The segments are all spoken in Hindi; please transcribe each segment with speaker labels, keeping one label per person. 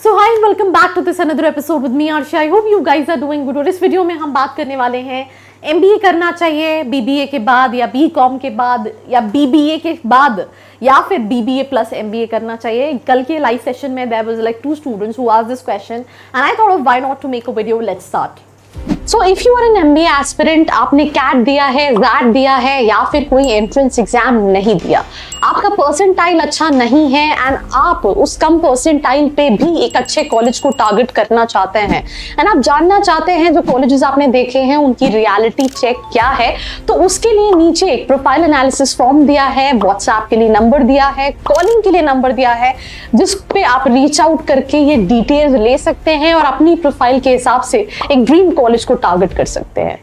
Speaker 1: So hi and welcome back to this another episode with me Arshi. I hope you guys are doing good. और इस वीडियो में हम बात करने वाले हैं MBA करना चाहिए BBA के बाद या BCom के बाद या BBA के बाद या फिर BBA plus MBA करना चाहिए. कल के लाइव सेशन में there was like 2 students who asked this question and I thought of why not to make a video. Let's start. So if you are an MBA aspirant, आपने CAT दिया है, ZAT दिया है या फिर कोई एंट्रेंस एग्जाम नहीं दिया, आपका परसेंटाइल अच्छा नहीं है एंड आप उस कम परसेंटाइल पे भी एक अच्छे कॉलेज को टारगेट करना चाहते हैं एंड आप जानना चाहते हैं जो कॉलेजेस आपने देखे हैं उनकी रियलिटी चेक क्या है, तो उसके लिए नीचे एक प्रोफाइल एनालिसिस फॉर्म दिया है, व्हाट्सएप के लिए नंबर दिया है, कॉलिंग के लिए नंबर दिया है, जिस पे आप रीच आउट करके ये डिटेल्स ले सकते हैं और अपनी प्रोफाइल के हिसाब से एक ड्रीम कॉलेज को टारगेट कर सकते हैं.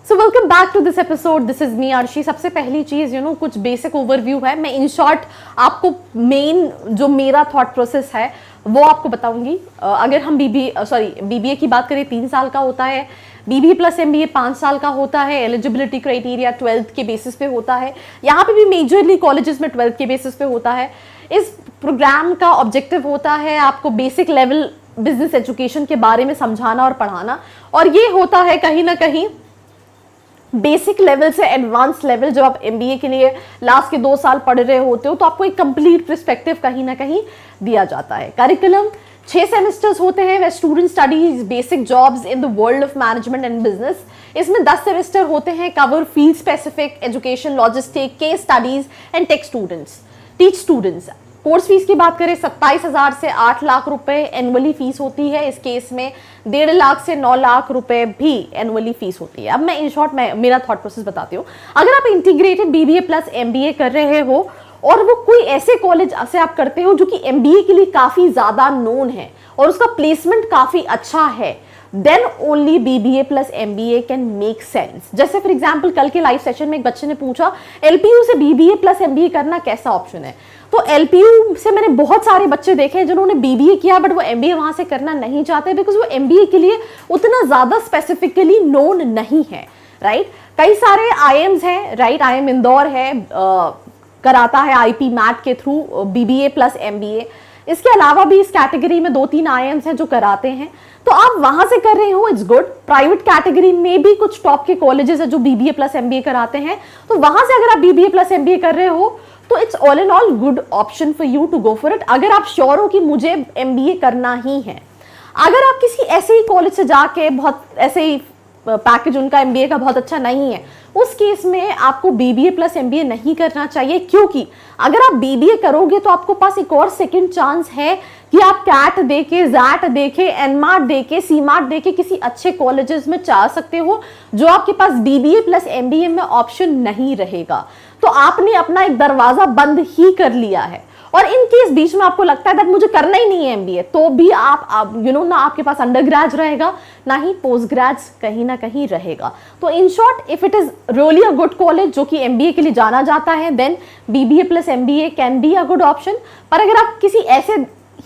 Speaker 1: So welcome back to this episode. This is me Arshi. सबसे पहली चीज कुछ बेसिक ओवरव्यू है. मैं इन शॉर्ट आपको मेन जो मेरा थॉट प्रोसेस है वो आपको बताऊंगी. अगर हम BBA की बात करें 3 साल का होता है, BBA प्लस MBA 5 साल का होता है, एलिजिबिलिटी क्राइटेरिया 12th के बेसिस पे होता है. यहाँ पे भी मेजरली कॉलेजेस में 12th के बेसिस पे होता है. इस प्रोग्राम का ऑब्जेक्टिव होता है आपको बेसिक लेवल बिजनेस एजुकेशन के बारे में समझाना और पढ़ाना, और ये होता है कहीं ना कहीं बेसिक लेवल से एडवांस लेवल. जब आप MBA के लिए लास्ट के 2 साल पढ़ रहे होते हो तो आपको एक कंप्लीट पर्सपेक्टिव कहीं ना कहीं दिया जाता है. करिकुलम 6 सेमेस्टर्स होते हैं वे student studies basic jobs in the world of management and business. इसमें 10 सेमेस्टर होते हैं cover field specific education, logistic, case studies and tech students, teach students. Course fees की बात करें 27,000 से 8 लाख रुपए एनुअली फीस होती है. इस केस में 1.5 लाख से 9 लाख रुपए भी एनुअली फीस होती है. अब मैं इन शॉर्ट मेरा थॉट प्रोसेस बताती हूँ. अगर आप इंटीग्रेटेड BBA प्लस MBA कर रहे हो और वो कोई ऐसे कॉलेज से आप करते हो जो कि MBA के लिए काफी ज्यादा नोन है और उसका प्लेसमेंट काफी अच्छा है, then only BBA plus MBA can make sense. जैसे फॉर एग्जाम्पल कल के लाइव सेशन में एक बच्चे ने पूछा LPU से BBA plus MBA करना कैसा ऑप्शन है. तो LPU से मैंने बहुत सारे बच्चे देखे जिन्होंने BBA किया बट वो MBA वहां से करना नहीं चाहते बिकॉज वो MBA के लिए उतना ज्यादा स्पेसिफिकली नोन नहीं है. राइट, कई सारे IIMs हैं. राइट, IIM इंदौर है, कराता है IP मैट के थ्रू BBA प्लस MBA. इसके अलावा भी इस कैटेगरी में 2-3 IIMs हैं जो कराते हैं, तो आप वहां से कर रहे हो, इट्स गुड. प्राइवेट कैटेगरी में भी कुछ टॉप के कॉलेजेस हैं जो BBA प्लस MBA कराते हैं, तो वहां से अगर आप BBA प्लस MBA कर रहे हो तो it's all in all good option for you to go for it. अगर आप श्योर हो कि मुझे MBA करना ही है. अगर आप किसी ऐसे ही कॉलेज से जाके बहुत ऐसे ही पैकेज उनका MBA का बहुत अच्छा नहीं है, उस केस में आपको BBA प्लस MBA नहीं करना चाहिए, क्योंकि अगर आप BBA करोगे तो आपको पास एक और सेकंड चांस है कि आप CAT देके, ZAT देके, NMAT देके, CMAT देके किसी अच्छे कॉलेजेस में जा सकते हो जो आपके पास BBA प्लस MBA में ऑप्शन नहीं रहेगा. तो आपने अपना एक दरवाजा बंद ही कर लिया है. और इन केस बीच में आपको लगता है दैट मुझे करना ही नहीं है MBA, तो भी आप ना आपके पास अंडर ग्रेज रहेगा ना ही पोस्ट ग्रेज कहीं ना कहीं रहेगा. तो in short if it is really a good college जो कि MBA के लिए जाना जाता है, then BBA plus MBA can be a good option. पर अगर आप किसी ऐसे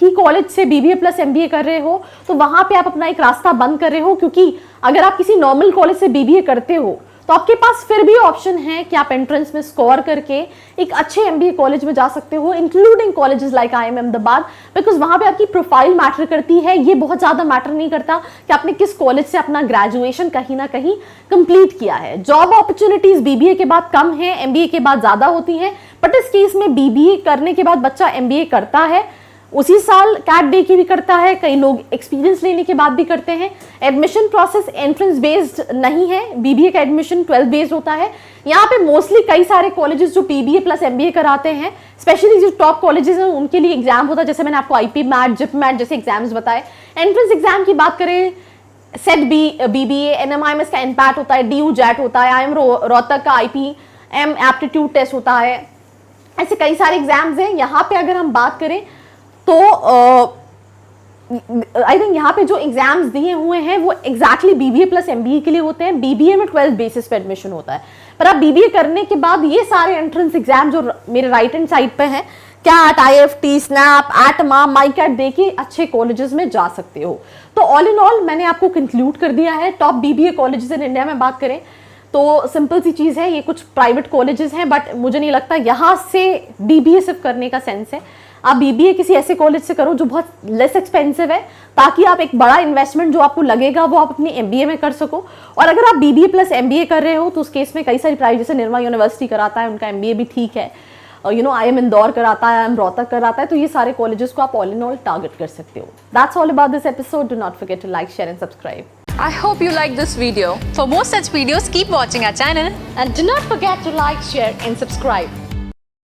Speaker 1: ही कॉलेज से BBA प्लस MBA कर रहे हो तो वहां पे आप अपना एक रास्ता बंद कर रहे हो, क्योंकि अगर आप किसी नॉर्मल कॉलेज से BBA करते हो तो आपके पास फिर भी ऑप्शन है कि आप एंट्रेंस में स्कोर करके एक अच्छे MBA कॉलेज में जा सकते हो, including colleges like IIM Ahmedabad, because वहां पे आपकी प्रोफाइल मैटर करती है. ये बहुत ज्यादा मैटर नहीं करता कि आपने किस कॉलेज से अपना ग्रेजुएशन कहीं ना कहीं कंप्लीट किया है. जॉब अपॉर्चुनिटीज BBA के बाद कम है, MBA के बाद ज्यादा होती हैं, बट इस केस में BBA करने के बाद बच्चा MBA करता है, उसी साल CAT दे के भी करता है, कई लोग एक्सपीरियंस लेने के बाद भी करते हैं. एडमिशन प्रोसेस एंट्रेंस बेस्ड नहीं है, BBA का एडमिशन 12 बेस्ड होता है. यहाँ पे मोस्टली कई सारे कॉलेजेस जो BBA प्लस MBA कराते हैं, स्पेशली जो टॉप कॉलेजेस हैं उनके लिए एग्जाम होता है, जैसे मैंने आपको IP मैट, JIP मैट जैसे एग्जाम्स बताए. एंट्रेंस एग्जाम की बात करें सेट BBA, NMIMS का NPAT होता है, DU JAT होता है, IIM रोहतक का IPM एप्टीट्यूड टेस्ट होता है. ऐसे कई सारे एग्जाम्स हैं. यहाँ पे अगर हम बात करें तो आई थिंक यहाँ पे जो एग्जाम्स दिए हुए हैं वो एग्जैक्टली BBA प्लस MBA के लिए होते हैं. BBA में 12 बेसिस पे एडमिशन होता है, पर आप BBA करने के बाद ये सारे एंट्रेंस एग्जाम जो मेरे राइट हैंड साइड पे हैं, CAT, IFT, SNAP, ATMA, MyCAT दे के अच्छे कॉलेजेस में जा सकते हो. तो ऑल इन ऑल मैंने आपको कंक्लूड कर दिया है. Top BBA colleges in India में बात करें तो सिंपल सी चीज है, ये कुछ प्राइवेट कॉलेजेस हैं, बट मुझे नहीं लगता यहाँ से BBA सिर्फ करने का सेंस है. आप बीबीए किसी ऐसे कॉलेज से करो जो बहुत लेस एक्सपेंसिव है, ताकि आप एक बड़ा इन्वेस्टमेंट जो आपको लगेगा वो आप अपनी एमबीए में कर सको। और अगर आप बीबीए प्लस एमबीए कर रहे हो तो उस केस में कई सारी प्राइवेट, जैसे निर्मा यूनिवर्सिटी कराता है, उनका एमबीए भी ठीक है, IIM इंदौर कराता है, IIM रोहतक कराता है, तो ये सारे कॉलेजेस को आप ऑल इन ऑल टारगेट कर सकते हो। That's all about this episode. Do not forget to like, share and subscribe.
Speaker 2: I hope you like this video. For more such videos, keep watching our channel.
Speaker 1: And do not forget to like, share and subscribe.